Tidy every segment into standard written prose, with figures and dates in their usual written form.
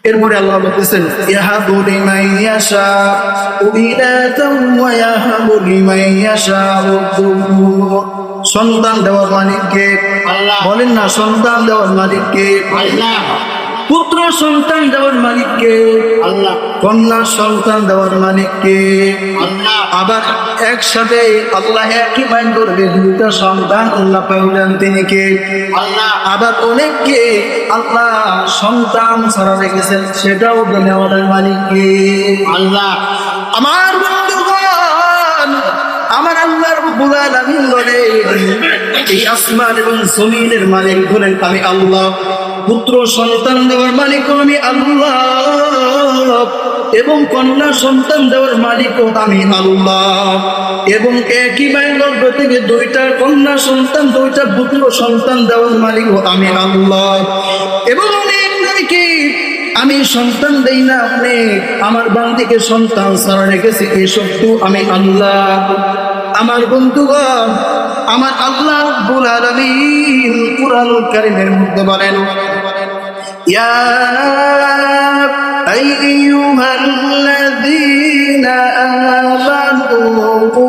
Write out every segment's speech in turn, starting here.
এরপরে আল্লাহ বলতেছেন ইয়াহাবু লিমান ইয়াশাউ ইনাতাও ওয়া ইয়াহাবু লিমান ইয়াশাউ যুকুর। সন্তান দেওয়ার মালিক কে? আল্লাহ। বলেন না, সন্তান দেওয়ার মালিক কে? আল্লাহ। পুত্র সন্তান দেওয়ার মালিক কে? আল্লাহ। কন্যা সন্তান দেওয়ার মালিক কে? আল্লাহ। আবার একসাথে আল্লাহ একই মাইন করবে দুইটা সন্তান আল্লাহ পাইলেন তিনি কে? আল্লাহ। আবার অনেককে আল্লাহ সন্তান ছাড়া রেখেছেন, সেটাও দেওয়ার মালিক কে? আল্লাহ। আমার বন্ধুগণ, আমার আল্লাহ রাব্বুল আলামিন বলেন এই আসমান এবং জমিনের মালিক হলেন আমি আল্লাহ, পুত্র সন্তান দেওয়ার মালিক আমি আল্লাহ, এবং কন্যা সন্তান দেওয়ার মালিকও আমি আল্লাহ, এবং একই মায়ের গর্ভ থেকে দুইটা কন্যা সন্তান দুইটা পুত্র সন্তান দেওয়ার মালিকও আমি আল্লাহ, এবং অনেককে আমি সন্তান দেই না, অনেক আমার বান্দিকে সন্তান ছাড়া রেখেছি, এই সত্য আমি আল্লাহ। আমার বন্ধুগণ, আমার আল্লাহ রাব্বুল আলামিন কুরআনুল কারীমের মধ্যে বলেন ইয়া আইয়ুহাল্লাযীনা আমানু কু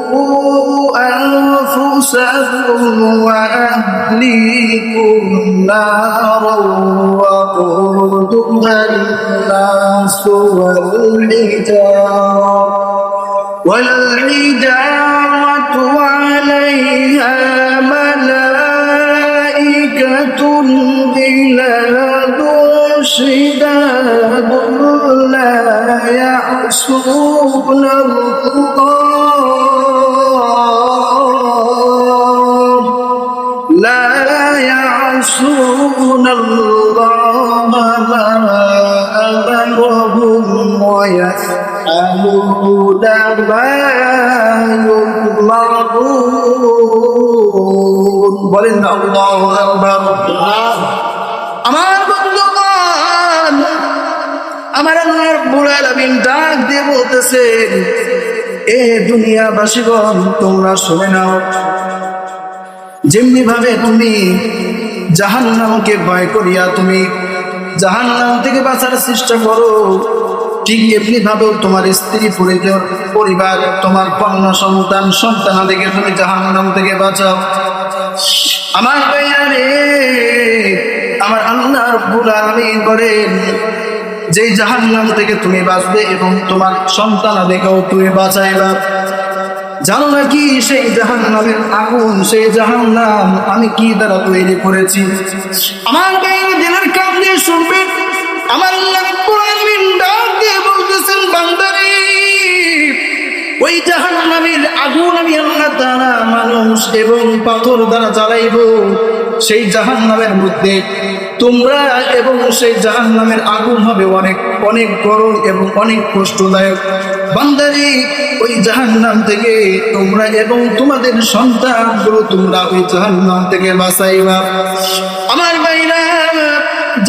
আনফুসাকুম ওয়া আহলিকুম নারাও ওয়া কুদুহান নাসু والحجارة عليها ملائكة غلاظ شداد لا يعصون الله ما أمرهم ويفعلون ما يؤمرون। বলেন আল্লাহু আকবার। আমার বন্ধুগণ, আমার আল্লাহ রাব্বুল আলামিন ডাক দিয়ে বলতেছেন এ দুনিয়াবাসীগণ তোমরা শুনে নাও, যেমনি ভাবে তুমি জাহান্নামকে ভয় করিয়া তুমি জাহান্নাম থেকে বাঁচার চেষ্টা করো, ঠিক এমনি ভাবেও তোমার স্ত্রী পরিবার তোমার কন্যা সন্তান থেকে তুমি জাহান্নাম থেকে বাঁচাও। আমার ভাইরা রে, আমার আল্লাহ রাব্বুল আলামিন বলেন যেই জাহান্নাম থেকে তুমি বাঁচবে এবং তোমার সন্তানাদিকেও তুমি বাঁচাইবা, জানো নাকি সেই জাহান্নামের আগুন, সেই জাহান্নাম আমি কি দ্বারা তৈরি করেছি? আমার ভাইরা দিনের কান দিয়ে শুনবেন, আমার আল্লাহ রাব্বুল আলামিন ডাক দিয়ে বলতেছেন বান্দারে, ওই জাহান্নামের আগুন আমি আল্লাহ তাআলা মানুষ এবং পাথর দ্বারা জ্বালাইব। সেই জাহান্নামের মধ্যে তোমরা এবং সেই জাহান্নামের আগুন হবে অনেক অনেক গরম এবং অনেক কষ্টদায়ক। বান্দারে, ওই জাহান্নাম থেকে তোমরা এবং তোমাদের সন্তানগুলো তোমরা ওই জাহান্নাম থেকে বাঁচাইবা। আমার ভাইরা,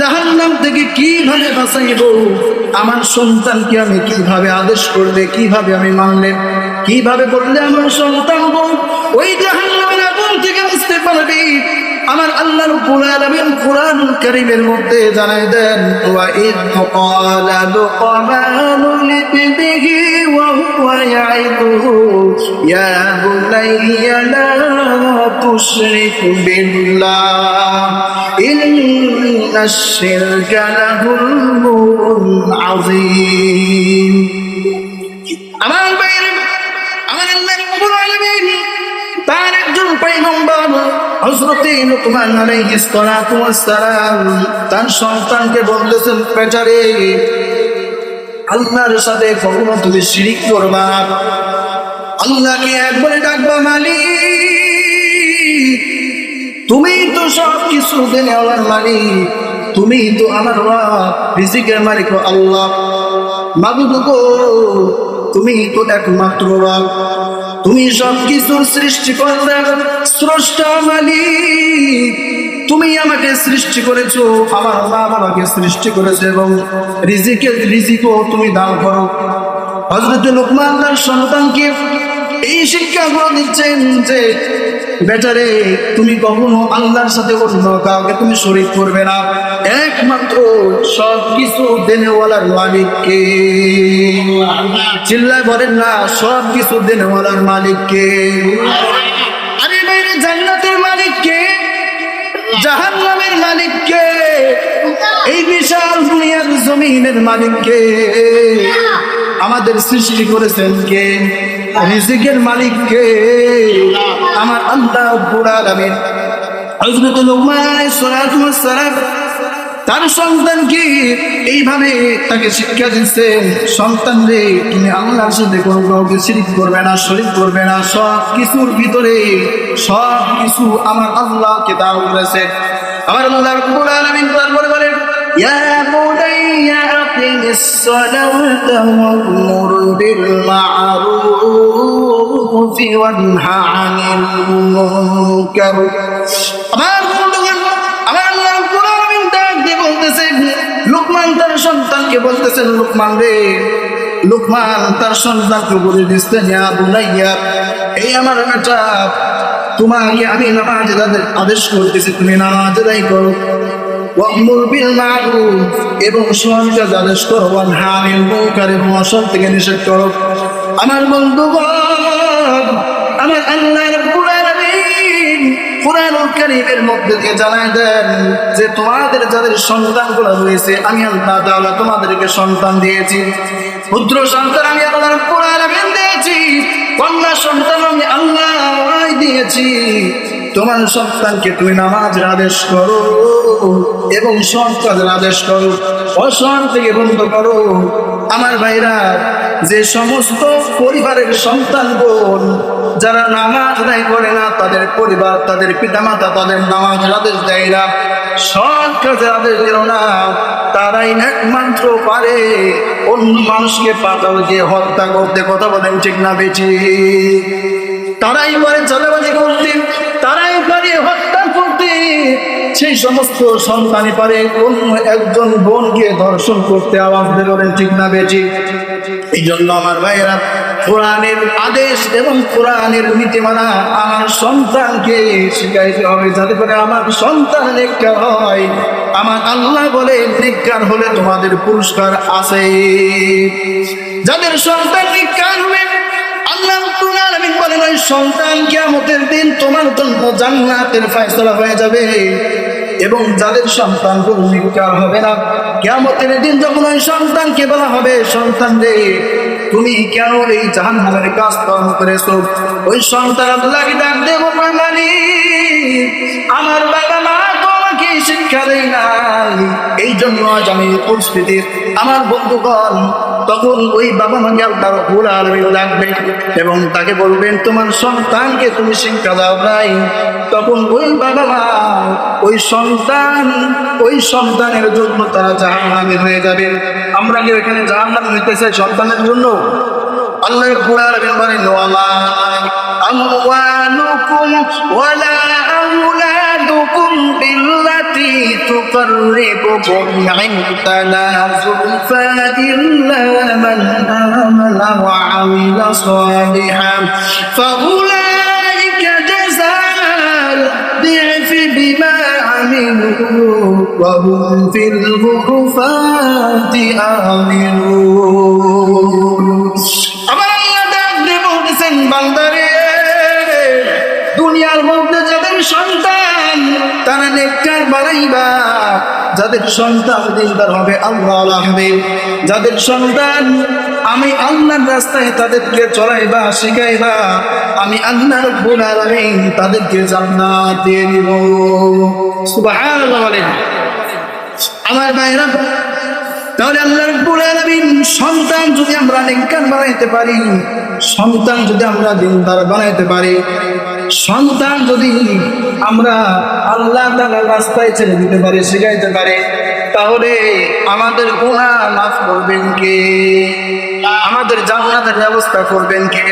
জাহান্নাম থেকে কিভাবে বাঁচাইব? আমার সন্তানকে আমি কিভাবে আদেশ করবে, কিভাবে আমি মানলে, কিভাবে বললে আমার সন্তান ওই জাহান্নামের আগুন থেকে বাঁচতে পারবে? আমার আল্লাহ রাব্বুল আলামিন কুরআনুল কারীমের মধ্যে জানাই দেন ওয়া ইয ক্বালা লুকমানু লিবনিহি ওয়া হুয়া ইয়াইদুহু ইয়া বুনাইয়া লা তুশরিক বিল্লাহ ইন্নাশ শিরকা লাযুলমুন আযীম। আমার ভাইরা, আমার আল্লাহ রাব্বুল আলামিন তার একজন পয়গম্বর হযরত লুকমান আলাইহিস সালাতু ওয়াস সালাম তার সন্তানকে বললেন, বেটারে, আল্লাহর সাথে কখনো তুমি শিরিক করবা না, আল্লাহকে একবারে ডাকবা মালিক, তুমি তো সব কিছু দেওয়ার মালিক, তুমি তো আমার রব, রিজিকের মালিক আল্লাহ, মাবুদ গো তুমি তো একমাত্র রব, তুমি সব কিছুর সৃষ্টি করলে স্রষ্টা মালিক, তুমি আমাকে সৃষ্টি করেছো, আমার মা বাবাকে সৃষ্টি করেছে এবং রিজিকও তুমি দান করো। হযরত লুকমান তার সন্তানকে এই শিক্ষাগুলো দিচ্ছেন যে বেটারে তুমি কখনো আল্লাহর সাথে অন্য কাউকে তুমি শরীক করবে না, একমাত্র সব কিছু দেনেওয়ালার মালিককে। চিল্লায় বলেন না, সব কিছু দেনেওয়ালার মালিককে। আরে বাইরে জান্নাতের মালিককে, জাহান্নামের মালিককে, এই বিশাল দুনিয়ার জমিনের মালিককে, আমাদের সৃষ্টি করেছেন কে, রিজিকের মালিককে, আমার আল্লাহ রাব্বুল আলামিন। হযরত লুকমান আলাইহিস সালাতু ওয়াস সালাম তার সন্তানকে এইভাবে তাকে শিক্ষা দিচ্ছেন, সন্তান রে তুমি আল্লাহর সাথে কোনো কাউকে শিরক করবে না, শরীক করবে না, সব কিছুর ভিতরে সব কিছু আমার আল্লাহকে দান করেছে। আমার আল্লাহ রাব্বুল আলামিন তারপরে বলেন ইয়া বুনাইয়া আকিমিস সালাতা ওয়া'মুর বিল মা'রুফ ওয়ানহা আনিল মুনকার। আমার বন্ধুগণ, আমার আল্লাহ রাব্বুল আলামিন বলতেছেন, লুকমান তার সন্তানকে বলতেছেন, লুকমান রে, লুকমান তার সন্তানকে বলে দিচ্ছেন ইয়া বুনাইয়া, এই আমার বেটা, তোমাকে আমি নামাজ আদেশ করতেছি, তুমি নামাজ আদায় করো। ওয়া'মুর বিল মা'রুফ, এবং সৎ কাজ আদেশ করো। ওয়ানহা আনিল মুনকার, এবং অসৎ থেকে নিষেধ করো। আমার বন্ধুগণ, আমার আল্লাহ রাব্বুল আলামিন কুরআনুল কারীমের মধ্যে দিয়ে জানায় দেন যে তোমাদের যাদের সন্তানগুলো রয়েছে আমি আল্লাহ তাআলা তোমাদেরকে সন্তান দিয়েছি, পুত্র সন্তান আমি আল্লাহ রাব্বুল আলামিন দিয়েছি, কন্যা সন্তান আমি আল্লাহ দিয়েছি। তোমার সন্তানকে তুমি নামাজের আদেশ করো এবং সৎ কাজের আদেশ করো, অসৎ থেকে বন্ধ করো। আমার ভাইরা, যে সমস্ত পরিবারের সন্তানগণ যারা নামাজ আদায় করে না, তাদের পরিবার, তাদের পিতামাতা তাদের নামাজের আদেশ দেয় না, সৎ কাজের আদেশ দিল না, তারাই একমাত্র পারে অন্য মানুষকে পাতাল দিয়ে হত্যা করতে। কথা বলেন ঠিক না বেশি? তারাই পারে চাঁদাবাজি করতে, তারাই পারে হত্যা করতে, সেই সমস্ত সন্তানই পারে অন্য একজন বোনকে ধর্ষণ করতে। আওয়াজ দিয়ে বলেন ঠিক না বেশি? এই জন্য আমার ভাইয়েরা, কোরআনের আদেশ এবং কোরআনের নীতিমালা আমার সন্তানকে শিখাইতে হবে, যাতে করে আমার সন্তান নেককার হয়। আমার আল্লাহ বলে নেককার হলে তোমাদের পুরস্কার আছে। যাদের সন্তান নেককার হবে, আল্লাহ রাব্বুল আলামিন বলেন ওই সন্তান কিয়ামতের দিন তোমার জন্য জান্নাতের ফয়সালা হয়ে যাবে। এবং যাদের সন্তান নেককার হবে না, কিয়ামতের দিন যখন ওই সন্তানকে বলা হবে, সন্তান রে তুমি কেন এই জাহান্নামের কাজ করেছো, ওই সন্তান আল্লাহকে ডাক দেব, মালিক আমার বাবা মা তোমাকে শিক্ষা দেয় নাই, এই জন্য আজ আমি পরিস্থিতির। আমার বন্ধুগণ, তখন ওই বাবা মাকে আল্লাহ রাব্বুল আলামিন ডাকবেন এবং তাকে বলবেন তোমার সন্তানকে তুমি শিক্ষা দাও নাই। তখন ওই বাবা মা ওই সন্তানের জন্য তারা জাহান্নামী হয়ে যাবে। আমরা কি এখানে জাহান্নামী হইতে চাই সন্তানের জন্য? আল্লাহ রাব্বুল আলামিন বলেন ওয়ামা আমওয়ালুকুম ওয়ালা আওলাদুকুম বিল্লাতি তুকাররিবুকুম ইনদানা যুলফা ইল্লা মান আমানা ওয়া আমিলা সালিহান ফাউলাইকা জাযাল দি'ফি বিমা আমিলু ওয়া হুম ফিল গুরফাতি আমিলুন। আমার আল্লাহ ডাক দিয়ে বলতেছেন, বান্দারে, দুনিয়ার মধ্যে যাদের সন্তান তারা নেককার বানাইবা, যাদের সন্তান দিনদার হবে, আল্লাহ হবে, যাদের সন্তান আমি আল্লাহর রাস্তায় তাদেরকে চলাইবা, শিখাইবা, আমি আল্লাহ রাব্বুল আলামিন তাদেরকে জান্নাত দিয়ে দিব। সুবহানাল্লাহ বলেন। আমার ভাইরা, তাহলে আল্লাহ রাব্বুল আলামিন সন্তান যদি আমরা নেককার বানাইতে পারি, সন্তান যদি আমরা দিনদার বানাইতে পারি, সন্তান যদি আমরা আল্লাহ তাআলার রাস্তায় ছেড়ে দিতে পারি, শিখাইতে পারি, তাহলে আমাদের গুনাহ মাফ করবেন কে? আমাদের জান্নাতের ব্যবস্থা করবেন কে?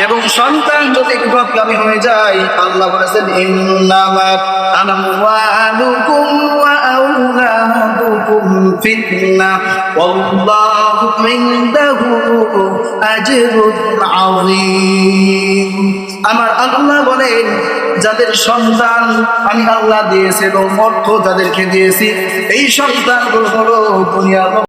এবং সন্তান যদি বিপদগামী হয়ে যায়, আল্লাহ বলেছেন ইন্নামা আমওয়ালুকুম ওয়া আওলাদুকুম ফিতনাহ ওয়াল্লাহু ইনদাহু আজরুন আযীম। আমার আল্লাহ বলেন, যাদের সন্তান আমি আল্লাহ দিয়েছি এবং অর্থ যাদেরকে দিয়েছি, এই সন্তানগুলো হলো দুনিয়া